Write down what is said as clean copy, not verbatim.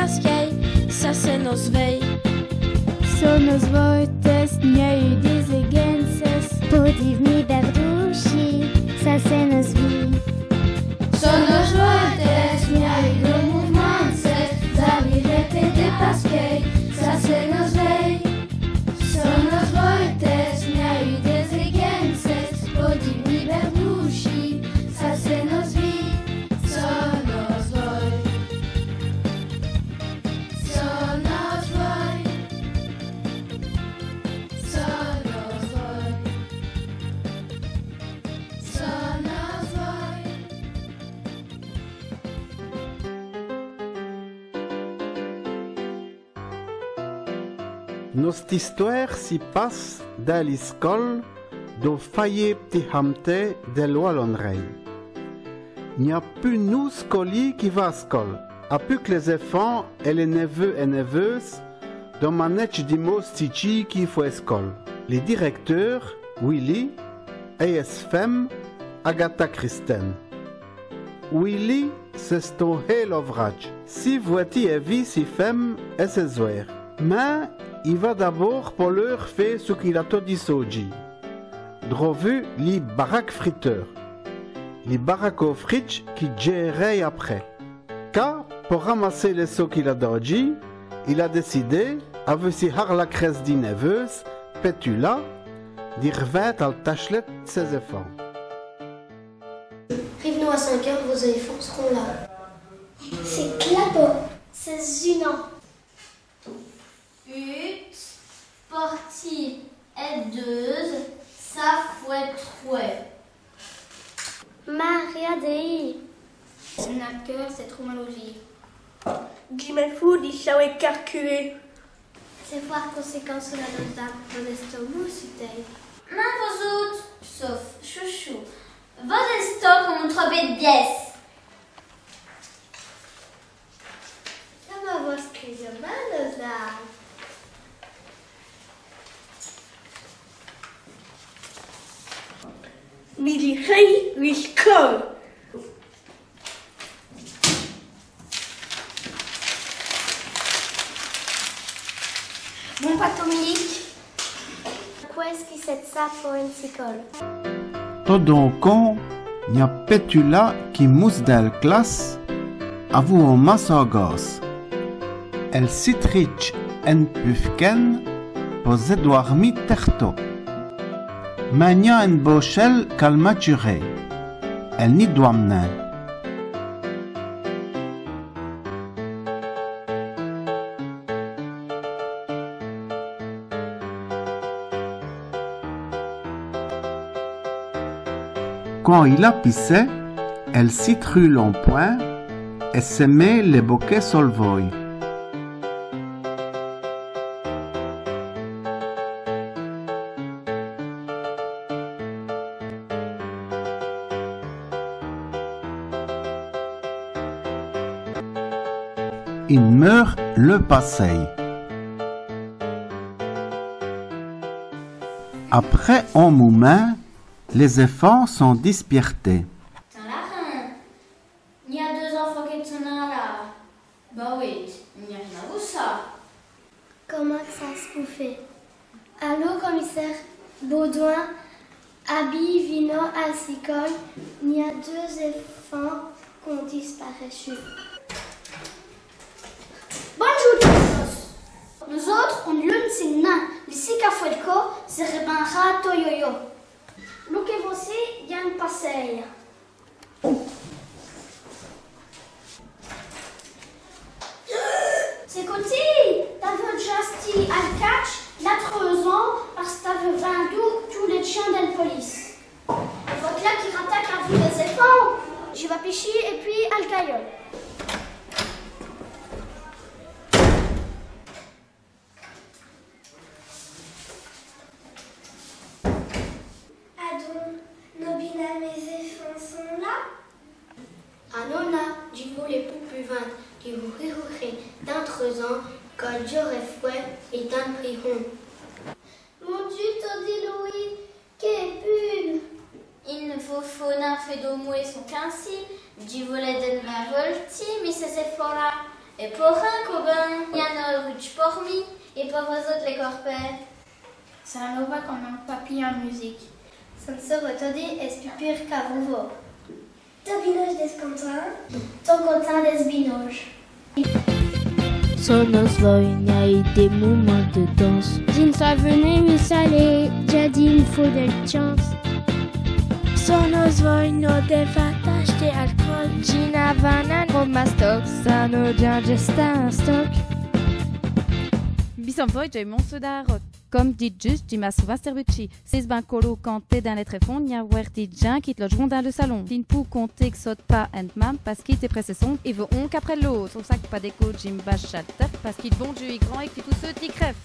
paskiej, ça c'est nos veilles. So nos voites nie dizigences, podivni berdushi, ça c'est nos vies. So nos voites nie do mouvements, zavirete de paskiej, ça c'est nos veilles. So nos voites nie dizigences, podivni berdushi, ça c'est nos vies. So nos voites. Notre histoire s'y passe dans l'école do faillet petit hamte de l'Ouallonnerie. Il n'y a plus nous scoli qui va à l'école, a plus que les enfants et les neveux et neveuses dans manèche di mostici qui font école. Les directeurs, Willy, ASFM, Agatha Christen. Willy, c'est ton l'ouvrage. Si voici et vie si femme et ses zoères. Mais il va d'abord pour leur faire ce qu'il a tout dit soji. Drovu les baraques friteurs. Les baraques aux frites qui géraient après. Car, pour ramasser les seaux qu'il a dit, il a décidé, avec si har la crèse d'une neveuse, Pétula, d'y revêt à la tachelette de ses enfants. Rive-nous à 5 heures, vos éléphants seront là. C'est clapot, c'est unant. Ut, partie, aideuse, ça fouette trouet. Maria Dei. Nacker, c'est trop malogie. Gimefou di chaoué carculé. C'est voir conséquence sur la nota, mon estomac sutei. Mais vos autres, sauf chouchou, vos estocs ont montré de pièces. Comment vous écrivez mal, là? Midi rei, l'iscol. Bon patomique. Quoi est-ce qui c'est ça pour une psychole? Tout donc, il y a Pétula qui mousse dans la classe, à vous en massagos. Elle citrich en pufken, pour Edouard mi terto. Mania en bochel qu'elle maturé. Elle n'y doit mener. Quand il a pissé, elle citrule en point et se met les bouquets sur le voie. Il meurt le passé. Après un moment, les enfants sont dispersés. T'en as rien. Il y a 2 enfants qui sont là. Bah oui, il n'y a rien à vous ça. Comment que ça se fait? Allô, commissaire Baudouin, Abby, Vino, Alcicole, il y a 2 enfants qui ont disparu. Bonjour tous. Nous autres, on l'une c'est nain. Ici Cafuelco, c'est rebanra toyoyo. Lo que você já me passeia. C'est côté, t'avais juste à catch, la 3 ans, parce que t'avais vendu tous les chiens de la police. Et votre là qui rattaque à vous les enfants, je vais pêcher et puis à le caillot. Nobina, mes enfants sont là? Anona, je voulais plus vendre, je vous rirai dans 3 ans, quand j'aurai fouet et dans prieront. Mon Dieu, t'as dit Louis, qu'est pune? Il ne faut n'a fait d'au moins son quinci, je voulais de ma volti, mais ces efforts-là, Et pour un cobain, il y en a ruch pour mi, et pour vous autres les corpets. C'est un nova comme un papier en musique. Ça ne se retodi espipir qu'à vous. Tobinoge descontin. Ton content des binoges. Sonos voinai des moments de danse. Din sa venez mi salé, jadin faut de chance. Sonos voino de fatache de alcool. Gina vanan roma stock, sano gesta un stock. Bisam voi j'ai mon sodar. Comme dit juste, tu m'as souvent servucci. C'est ben colo quand t'es dans les tréfonds, n'y a werti gens qui te logeront dans le salon. Tin pou compter que saute pas and mam parce qu'il t'est pressé son et veut on qu'après l'autre. Au sac pas d'écho, Jim Bach Chalter parce qu'il bon Dieu est grand et que tous ceux qui crèvent.